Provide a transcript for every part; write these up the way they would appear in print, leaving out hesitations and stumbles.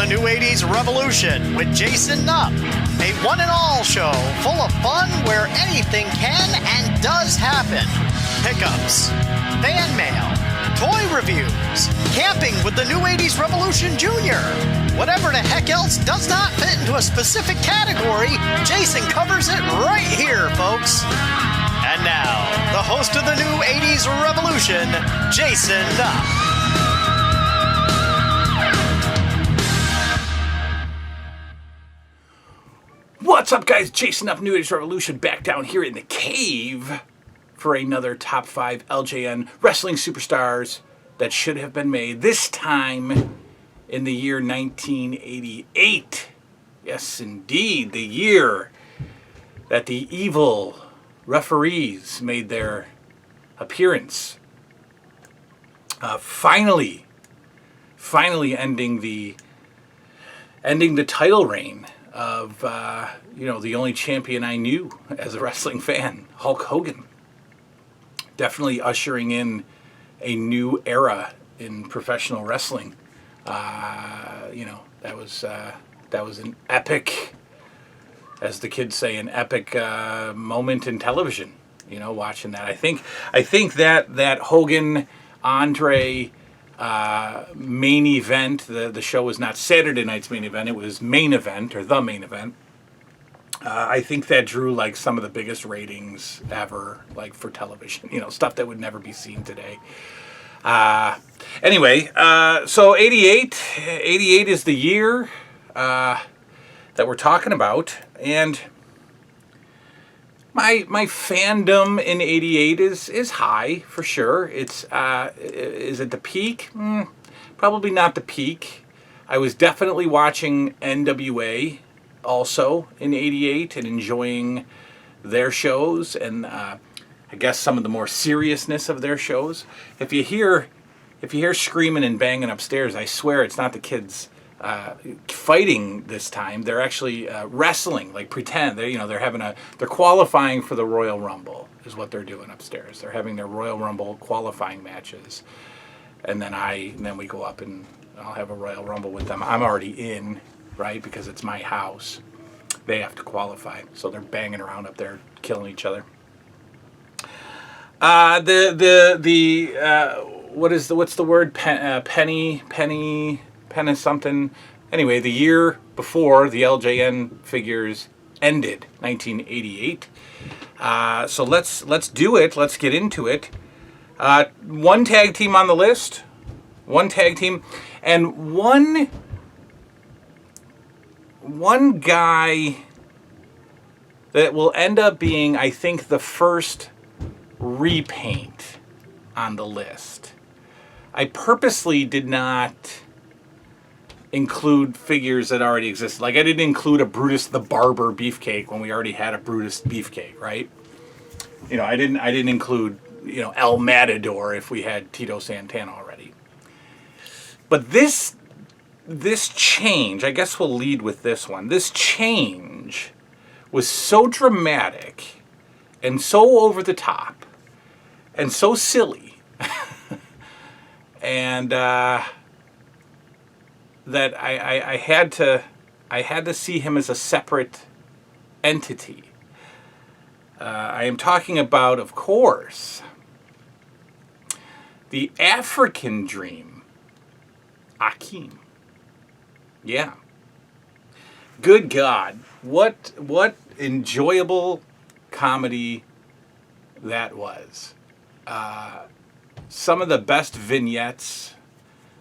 the New 80s Revolution with Jason Nupp, a one-and-all show full of fun where anything can and does happen. Pickups, fan mail, toy reviews, camping with the New 80s Revolution Jr. Whatever the heck else does not fit into a specific category, Jason covers it right here, folks. And now, the host of the New 80s Revolution, Jason Nupp. What's up, guys? Jason Nupp, New 80s Revolution, back down here in the cave for another Top 5 LJN Wrestling Superstars that should have been made, this time in the year 1988. Yes, indeed, the year that the evil referees made their appearance. Finally ending the title reign of the only champion I knew as a wrestling fan, Hulk Hogan. Definitely ushering in a new era in professional wrestling. That was an epic, as the kids say, an epic moment in television. Watching that, I think that Hogan Andre main event. The show was not Saturday night's main event; it was main event, or the main event. I think that drew like some of the biggest ratings ever, like for television. Stuff that would never be seen today. Anyway, so 88 is the year that we're talking about, and my fandom in 88 is high for sure. Is it the peak? Probably not the peak. I was definitely watching NWA also in 88 and enjoying their shows, and I guess some of the more seriousness of their shows. If you hear screaming and banging upstairs, I swear it's not the kids fighting this time. They're actually wrestling, like pretend. They're qualifying for the Royal Rumble is what they're doing upstairs. They're having their Royal Rumble qualifying matches, and then we go up and I'll have a Royal Rumble with them. I'm already in, right, because it's my house. They have to qualify, so they're banging around up there, killing each other. What's the word? Penny something. Anyway, the year before the LJN figures ended, 1988. So let's do it. Let's get into it. One tag team on the list. One tag team, and one guy that will end up being, I think, the first repaint on the list. I purposely did not include figures that already existed. Like, I didn't include a Brutus the Barber beefcake when we already had a Brutus beefcake, right? I didn't include, El Matador if we had Tito Santana already. But this change, I guess we'll lead with this one. This change was so dramatic and so over the top and so silly and that I had to see him as a separate entity. I am talking about, of course, the African Dream, Akeem. Yeah. Good God. What enjoyable comedy that was. Some of the best vignettes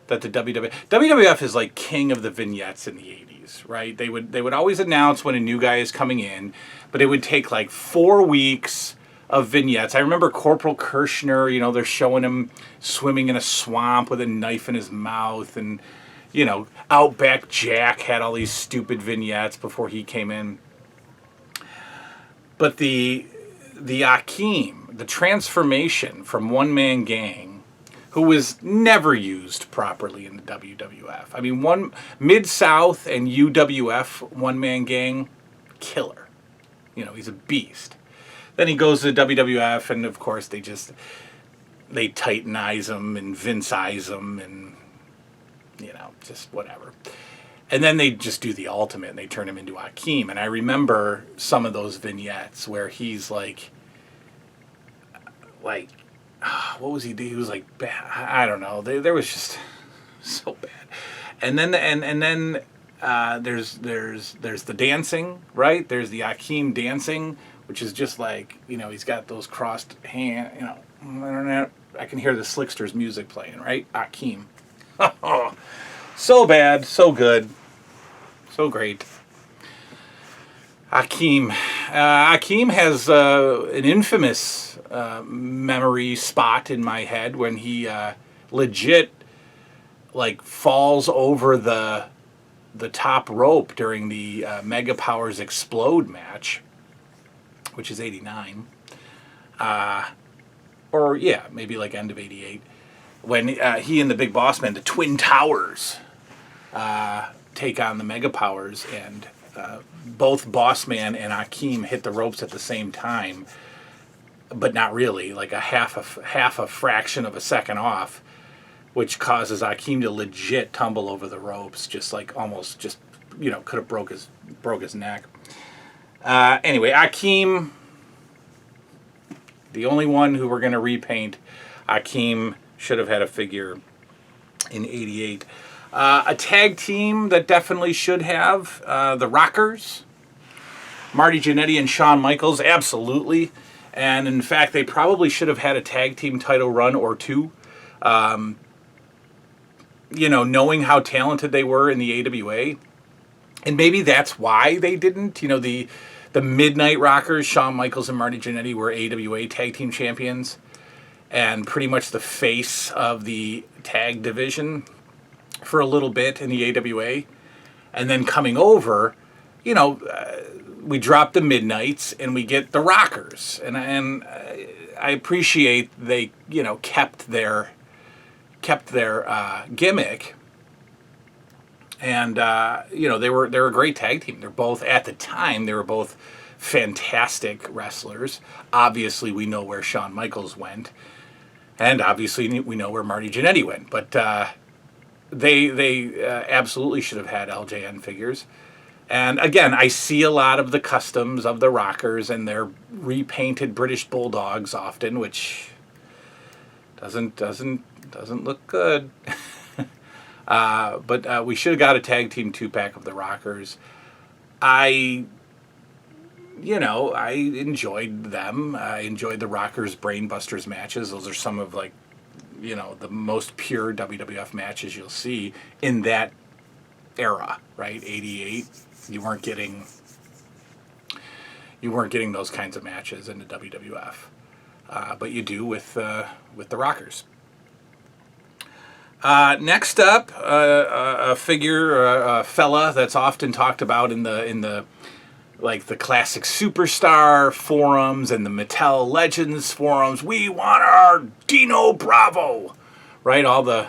that the WWF is like king of the vignettes in the 80s, right? They would always announce when a new guy is coming in, but it would take like 4 weeks of vignettes. I remember Corporal Kirshner, they're showing him swimming in a swamp with a knife in his mouth, and Outback Jack had all these stupid vignettes before he came in. But the Akeem, the transformation from One Man Gang, who was never used properly in the WWF. I mean, Mid-South and UWF One Man Gang, killer. He's a beast. Then he goes to the WWF, and of course they Titanize him and Vince-ize him, and just whatever. And then they just do the ultimate and they turn him into Akeem. And I remember some of those vignettes where he's like, what was he do? He was like, I don't know. There was just so bad. And then there's the dancing, right? There's the Akeem dancing, which is just like, he's got those crossed hands, I don't know. I can hear the Slickster's music playing, right? Akeem. Oh, so bad, so good, so great. Akeem. Akeem has an infamous memory spot in my head when he legit falls over the top rope during the Mega Powers Explode match, which is 89. Or yeah, maybe end of 88. When he and the Big Boss Man, the Twin Towers, take on the Mega Powers, and both Boss Man and Akeem hit the ropes at the same time, but not really, a half a fraction of a second off, which causes Akeem to legit tumble over the ropes, almost could have broke his neck. Anyway, Akeem, the only one who we're going to repaint. Akeem should have had a figure in 88. A tag team that definitely should have, the Rockers. Marty Jannetty and Shawn Michaels, absolutely. And in fact, they probably should have had a tag team title run or two. Knowing how talented they were in the AWA. And maybe that's why they didn't. The Midnight Rockers, Shawn Michaels and Marty Jannetty, were AWA tag team champions. And pretty much the face of the tag division for a little bit in the AWA. And then coming over, we drop the Midnights and we get the Rockers. And I appreciate they, kept their gimmick. And, they were a great tag team. They're both, at the time, they were both fantastic wrestlers. Obviously, we know where Shawn Michaels went. And obviously, we know where Marty Jannetty went. But they absolutely should have had LJN figures. And again, I see a lot of the customs of the Rockers and their repainted British Bulldogs often, which doesn't look good. But we should have got a tag team 2-pack of the Rockers. I enjoyed them. I enjoyed the Rockers Brainbusters matches. Those are some of the most pure WWF matches you'll see in that era, right? 88. You weren't getting those kinds of matches in the WWF, but you do with the Rockers. Next up, a figure, a fella that's often talked about in the classic Superstar forums and the Mattel Legends forums. We want our Dino Bravo, right? All the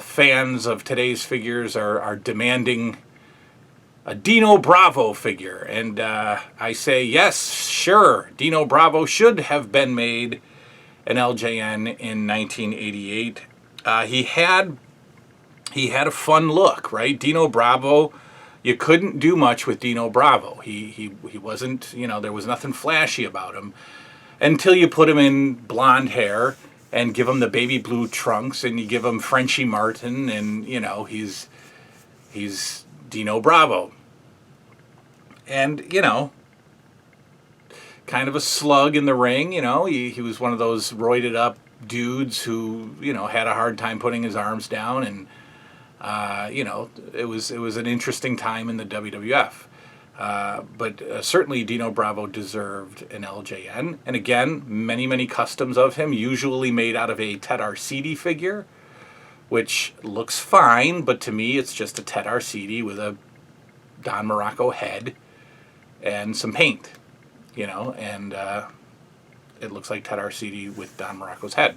fans of today's figures are demanding a Dino Bravo figure, and I say yes, sure. Dino Bravo should have been made an LJN in 1988. He had a fun look, right? Dino Bravo, you couldn't do much with Dino Bravo. He wasn't, there was nothing flashy about him until you put him in blonde hair and give him the baby blue trunks and you give him Frenchie Martin and, he's Dino Bravo. And, kind of a slug in the ring, he was one of those roided up dudes who, had a hard time putting his arms down, and it was an interesting time in the WWF. But certainly Dino Bravo deserved an LJN. And again, many customs of him, usually made out of a Ted Arcidi figure, which looks fine, but to me it's just a Ted Arcidi with a Don Morocco head and some paint, and it looks like Ted Arcidi with Don Morocco's head.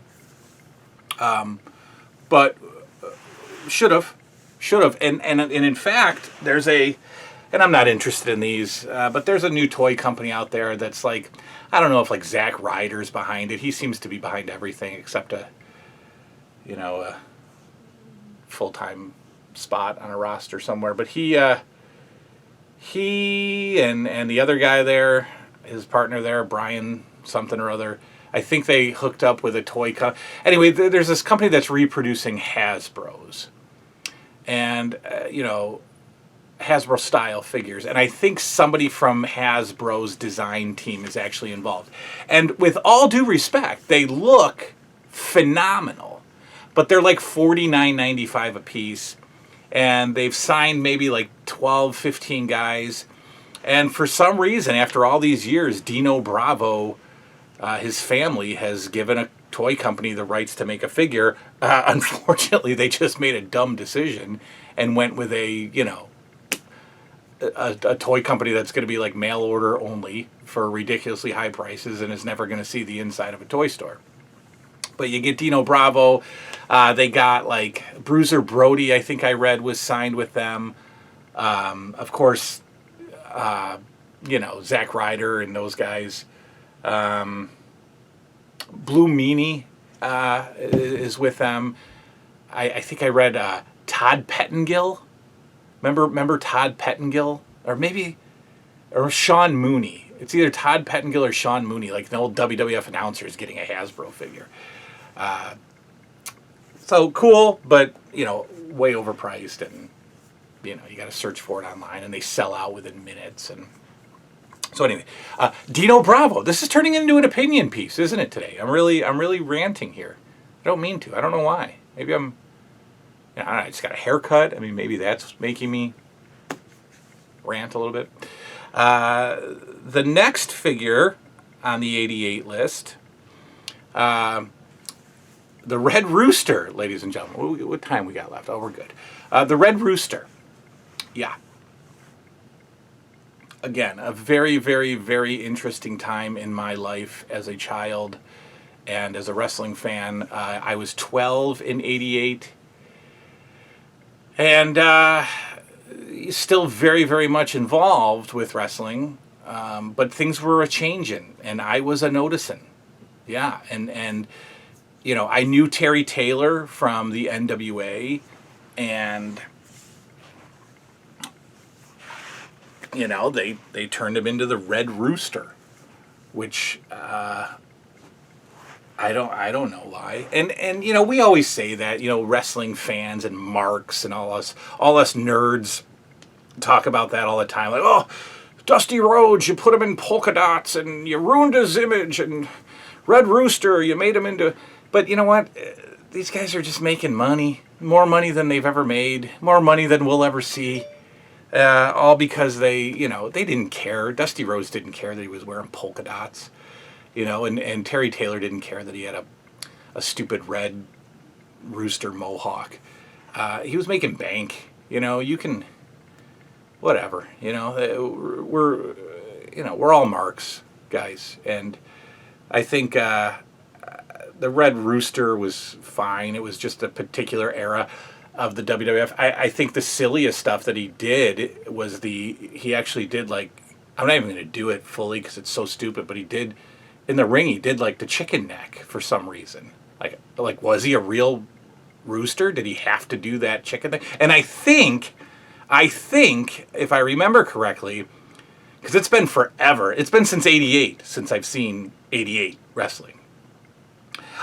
But should have. And in fact, there's and I'm not interested in these, but there's a new toy company out there that's I don't know if Zack Ryder's behind it. He seems to be behind everything except a full-time spot on a roster somewhere. But he and the other guy there, his partner there, Brian something or other, I think they hooked up with a toy company. Anyway, there's this company that's reproducing Hasbro's. And, Hasbro style figures, and I think somebody from Hasbro's design team is actually involved. And with all due respect, they look phenomenal, but they're like $49.95 a piece, and they've signed maybe like 12, 15 guys. And for some reason, after all these years, Dino Bravo, his family, has given a toy company the rights to make a figure. Unfortunately, they just made a dumb decision and went with a toy company that's going to be like mail order only for ridiculously high prices and is never going to see the inside of a toy store. But you get Dino Bravo. They got like Bruiser Brody, I think I read, was signed with them. Of course, Zack Ryder and those guys. Blue Meanie is with them. I think I read Todd Pettengill. Remember Todd Pettengill? Or Sean Mooney. It's either Todd Pettengill or Sean Mooney, like the old WWF announcer is getting a Hasbro figure. So cool, but, way overpriced, and, you got to search for it online, and they sell out within minutes. And so anyway, Dino Bravo. This is turning into an opinion piece, isn't it, today? I'm really ranting here. I don't mean to. I don't know why. Maybe I don't know, I just got a haircut. I mean, maybe that's making me rant a little bit. The next figure on the 88 list, the Red Rooster, ladies and gentlemen. What time we got left? Oh, we're good. The Red Rooster. Yeah. Again, a very, very, very interesting time in my life as a child and as a wrestling fan. I was 12 in 88. And still very, very much involved with wrestling, but things were a-changing, and I was a-noticing. Yeah, and I knew Terry Taylor from the NWA, and, they turned him into the Red Rooster, which... I don't know why. And we always say that, wrestling fans and marks and all us nerds talk about that all the time. Like, oh, Dusty Rhodes, you put him in polka dots and you ruined his image, and Red Rooster, you made him into... But you know what? These guys are just making money. More money than they've ever made. More money than we'll ever see. All because they didn't care. Dusty Rhodes didn't care that he was wearing polka dots. And Terry Taylor didn't care that he had a stupid red rooster mohawk. He was making bank. You can, whatever. We're all marks, guys. And I think the Red Rooster was fine. It was just a particular era of the WWF. I think the silliest stuff that he did was he actually did, like, I'm not even going to do it fully because it's so stupid, but he did... In the ring, he did, like, the chicken neck for some reason. Like, was he a real rooster? Did he have to do that chicken thing? And I think, if I remember correctly, because it's been forever. It's been since 88, since I've seen 88 wrestling.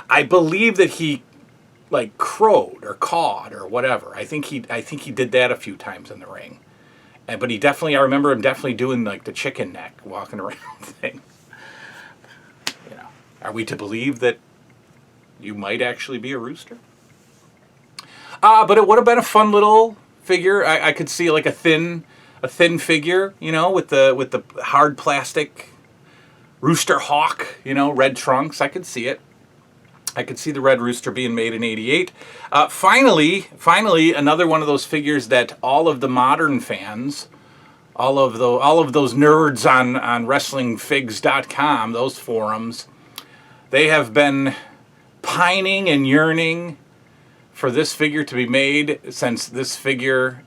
I believe that he, like, crowed or cawed or whatever. I think he did that a few times in the ring. But I remember him definitely doing, like, the chicken neck, walking around thing. Are we to believe that you might actually be a rooster? But it would have been a fun little figure. I could see like a thin figure, with the hard plastic rooster hawk, red trunks. I could see it. I could see the Red Rooster being made in 88. Finally, another one of those figures that all of the modern fans, all of those nerds on WrestlingFigs.com, those forums, they have been pining and yearning for this figure to be made since this figure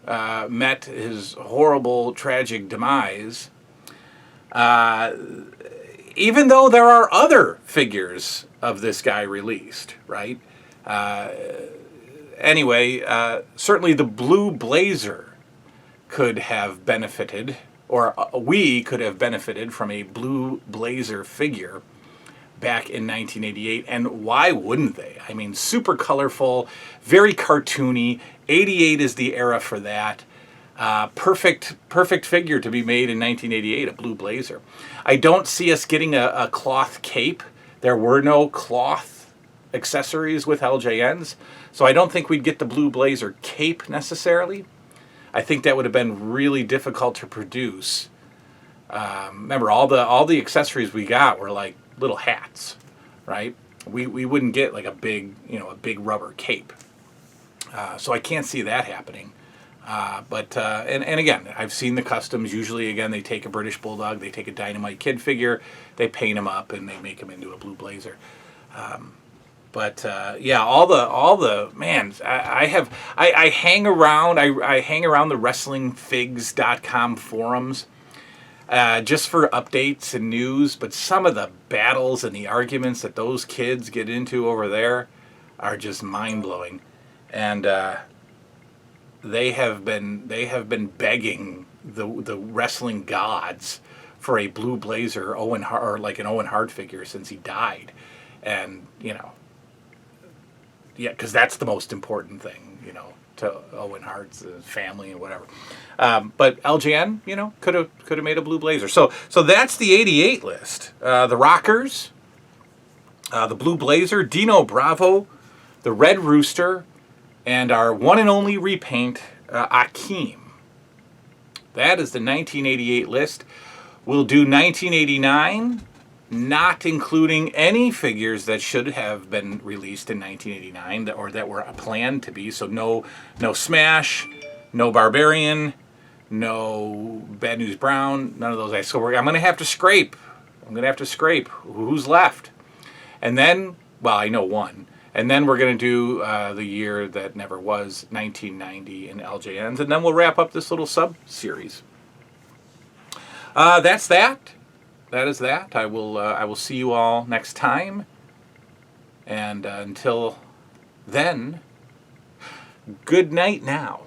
met his horrible, tragic demise. Even though there are other figures of this guy released, right? anyway, certainly the blue blazer could have benefited, or we could have benefited from a blue blazer figure back in 1988, and why wouldn't they? I mean, super colorful, very cartoony. 88 is the era for that. Perfect figure to be made in 1988, a blue blazer. I don't see us getting a cloth cape. There were no cloth accessories with LJNs, so I don't think we'd get the blue blazer cape necessarily. I think that would have been really difficult to produce. Remember, all the accessories we got were like little hats, right? We wouldn't get like a big rubber cape. So I can't see that happening. But again, I've seen the customs. Usually, again, they take a British Bulldog, they take a Dynamite Kid figure, they paint him up, and they make him into a blue blazer. Yeah, all the man, I hang around. I hang around the WrestlingFigs.com forums. Just for updates and news, but some of the battles and the arguments that those kids get into over there are just mind-blowing. And they have been begging the wrestling gods for a blue blazer or like an Owen Hart figure since he died. And, yeah, because that's the most important thing, to Owen Hart's family and whatever. But LJN, could have made a blue blazer. So that's the 88 list. The Rockers, the Blue Blazer, Dino Bravo, the Red Rooster, and our one and only repaint, Akeem. That is the 1988 list. We'll do 1989, not including any figures that should have been released in 1989 or that were planned to be. So no Smash, no Barbarian, no Bad News Brown, none of those guys. So I'm going to have to scrape. Who's left? And then, well, I know one. And then we're going to do the year that never was, 1990 in LJNs. And then we'll wrap up this little sub-series. That's that. That is that. I will see you all next time. And until then, good night now.